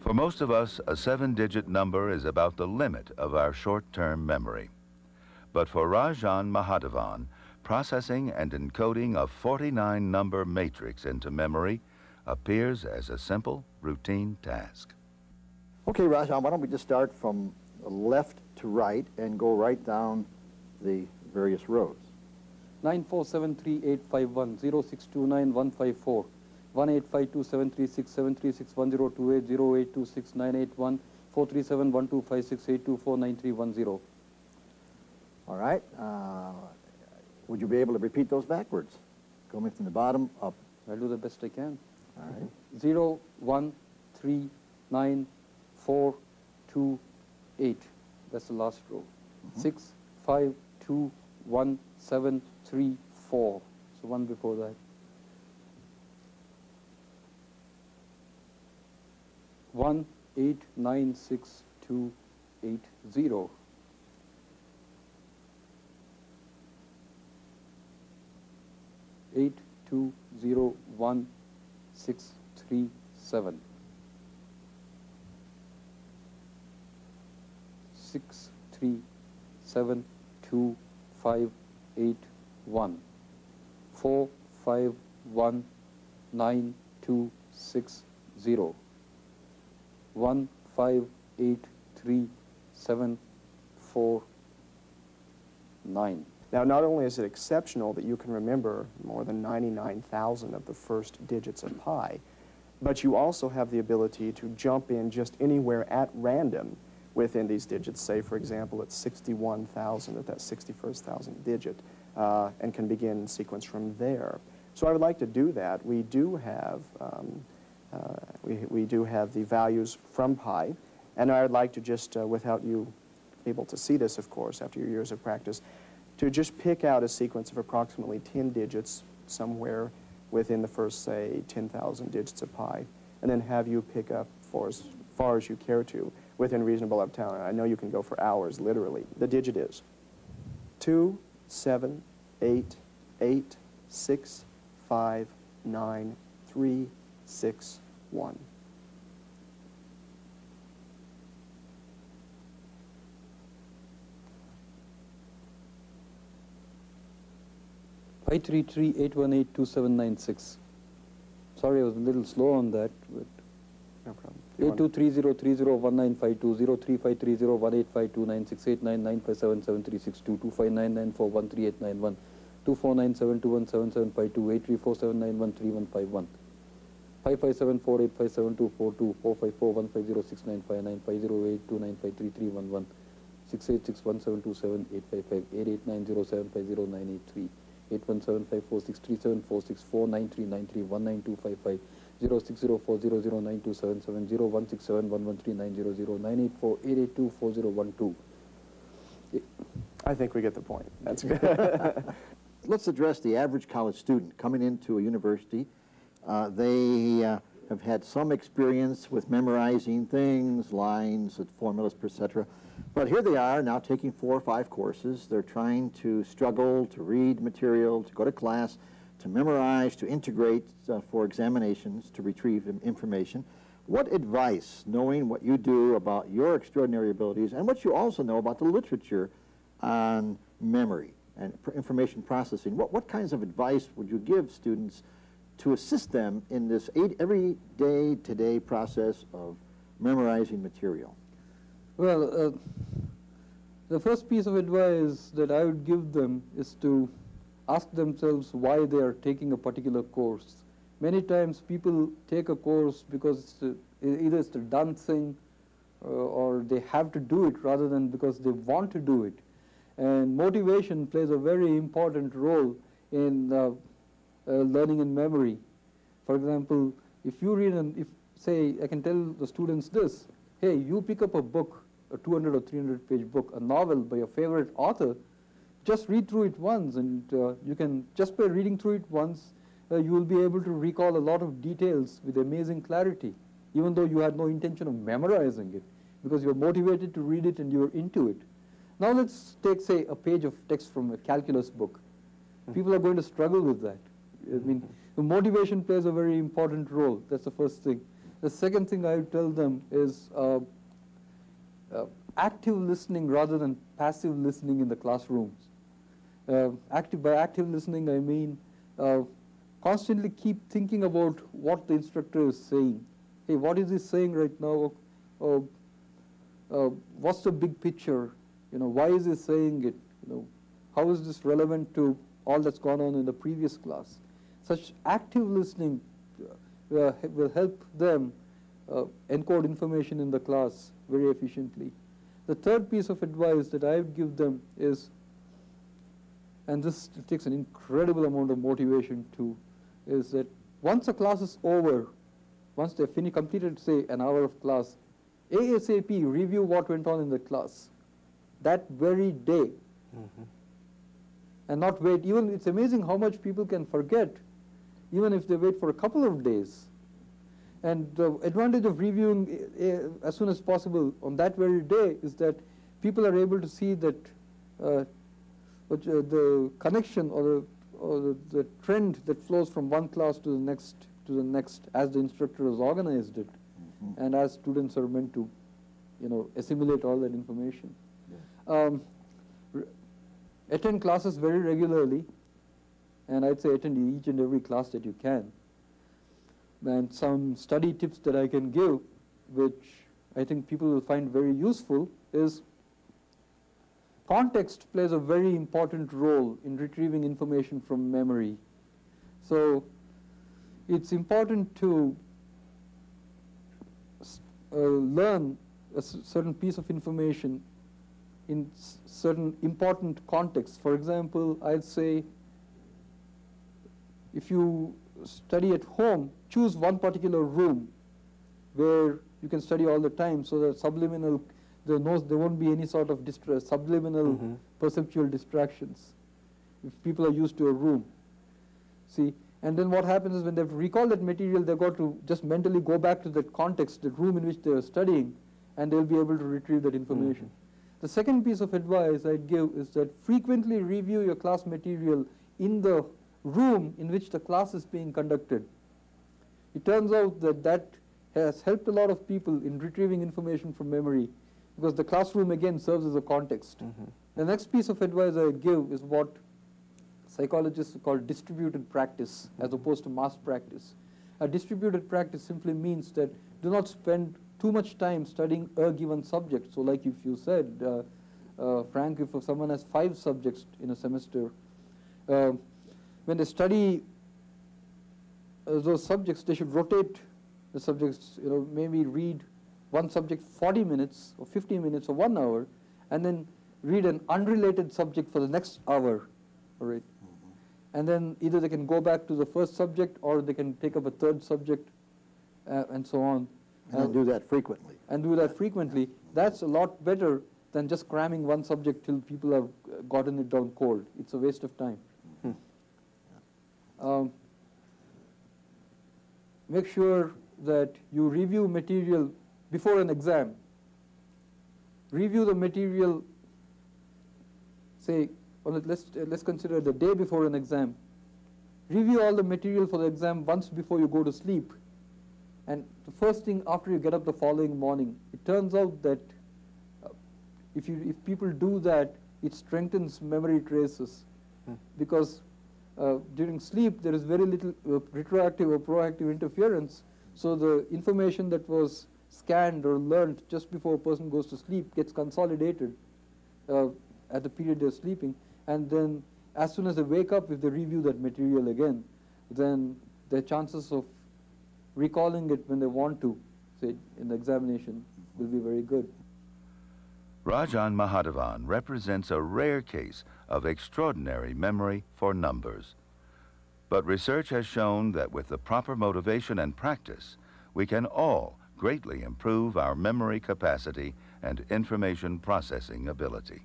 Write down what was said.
For most of us, a 7-digit number is about the limit of our short-term memory. But for Rajan Mahadevan, processing and encoding a 49-number matrix into memory appears as a simple, routine task. Okay, Rajan, why don't we just start from left to right and go right down the various rows. 9473851 0629154 185273673610280826981 437125682493110. All right. Would you be able to repeat those backwards? Going from the bottom up. I'll do the best I can. All right. 0, 1, 3, 9, 4, 2, 8. That's the last row. 6, 5, 2, 1, 7, 3, 4. So one before that. 1, 8, 9, 6, 2, 8, 0. 8, 2, 0, 1, 6, 3, 7. 6, 3, 7, 2, 5, 8, 1. 4, 5, 1, 9, 2, 6, 0. 1, 5, 8, 3, 7, 4, 9. Now, not only is it exceptional that you can remember more than 99,000 of the first digits of pi, but you also have the ability to jump in just anywhere at random within these digits, say, for example, at 61,000, at that 61st digit, and can begin sequence from there. So I would like to do that. We do have the values from pi, and I would like to just, without you able to see this, of course, after your years of practice, to just pick out a sequence of approximately 10 digits somewhere within the first, say, 10,000 digits of pi, and then have you pick up for as far as you care to within reasonable of time. I know you can go for hours, literally. The digit is 2, 7, 8, 8, 6, 5, 9, 3, 6, 1. Five 8182796. Sorry, I was a little slow on that, but No problem. 8230301952 0353018529689957732 25994138891 2497217752834791315 55748572424 4541506959508295331 68617278558890750983817546374649319300983 19255 06040092770 167113900 I think we get the point. That's good. Let's address the average college student coming into a university. They have had some experience with memorizing things, lines, formulas, etc. But here they are now taking 4 or 5 courses. They're trying to struggle to read material, to go to class, to memorize, to integrate for examinations, to retrieve information. What advice, knowing what you do about your extraordinary abilities and what you also know about the literature on memory and information processing, what kinds of advice would you give students to assist them in this everyday today process of memorizing material? Well, the first piece of advice that I would give them is to ask themselves why they are taking a particular course. Many times people take a course because either it's a done thing or they have to do it rather than because they want to do it. And motivation plays a very important role in learning and memory. For example, if you read say I can tell the students this, hey, you pick up a book, a 200 or 300 page book, a novel by your favorite author, just read through it once, and you can, just by reading through it once, you will be able to recall a lot of details with amazing clarity, even though you had no intention of memorizing it, because you're motivated to read it and you're into it. Now let's take, say, a page of text from a calculus book. People are going to struggle with that. I mean, the motivation plays a very important role. That's the first thing. The second thing I would tell them is active listening rather than passive listening in the classrooms. By active listening, I mean constantly keep thinking about what the instructor is saying. Hey, what is he saying right now? What's the big picture? Why is he saying it? How is this relevant to all that's gone on in the previous class? Such active listening will help them encode information in the class very efficiently. The third piece of advice that I would give them is, and this takes an incredible amount of motivation too, is that once a class is over, once they've completed, say, an hour of class, ASAP review what went on in the class that very day. And not wait. Even it's amazing how much people can forget, even if they wait for a couple of days. And the advantage of reviewing as soon as possible on that very day is that people are able to see that the connection or the trend that flows from one class to the next as the instructor has organized it, and as students are meant to, assimilate all that information. Attend classes very regularly, and I'd say attend each and every class that you can. And some study tips that I can give, which I think people will find very useful, is context plays a very important role in retrieving information from memory. So it's important to learn a certain piece of information in certain important contexts. For example, I'd say if you study at home, choose one particular room where you can study all the time, so that there won't be any sort of subliminal perceptual distractions if people are used to a room. See, and then what happens is when they recall that material, they've got to just mentally go back to that context, the room in which they are studying, and they'll be able to retrieve that information. The second piece of advice I'd give is that frequently review your class material in the room in which the class is being conducted. It turns out that has helped a lot of people in retrieving information from memory, because the classroom again serves as a context. The next piece of advice I give is what psychologists call distributed practice as opposed to mass practice. A distributed practice simply means that do not spend too much time studying a given subject. So like if you said, Frank, if someone has 5 subjects in a semester, when they study those subjects, they should rotate the subjects, maybe read one subject 40 minutes or 50 minutes or 1 hour, and then read an unrelated subject for the next hour, all right? And then either they can go back to the first subject or they can take up a third subject and so on. And do that frequently. And do that frequently. That's a lot better than just cramming one subject till people have gotten it down cold. It's a waste of time. Make sure that you review material before an exam. Review the material, say, let's consider the day before an exam. Review all the material for the exam once before you go to sleep. And the first thing after you get up the following morning. It turns out that if people do that, it strengthens memory traces, because during sleep there is very little retroactive or proactive interference. So the information that was scanned or learned just before a person goes to sleep gets consolidated at the period they're sleeping. And then as soon as they wake up, if they review that material again, then their chances of recalling it when they want to, say in the examination, will be very good. Rajan Mahadevan represents a rare case of extraordinary memory for numbers. But research has shown that with the proper motivation and practice, we can all greatly improve our memory capacity and information processing ability.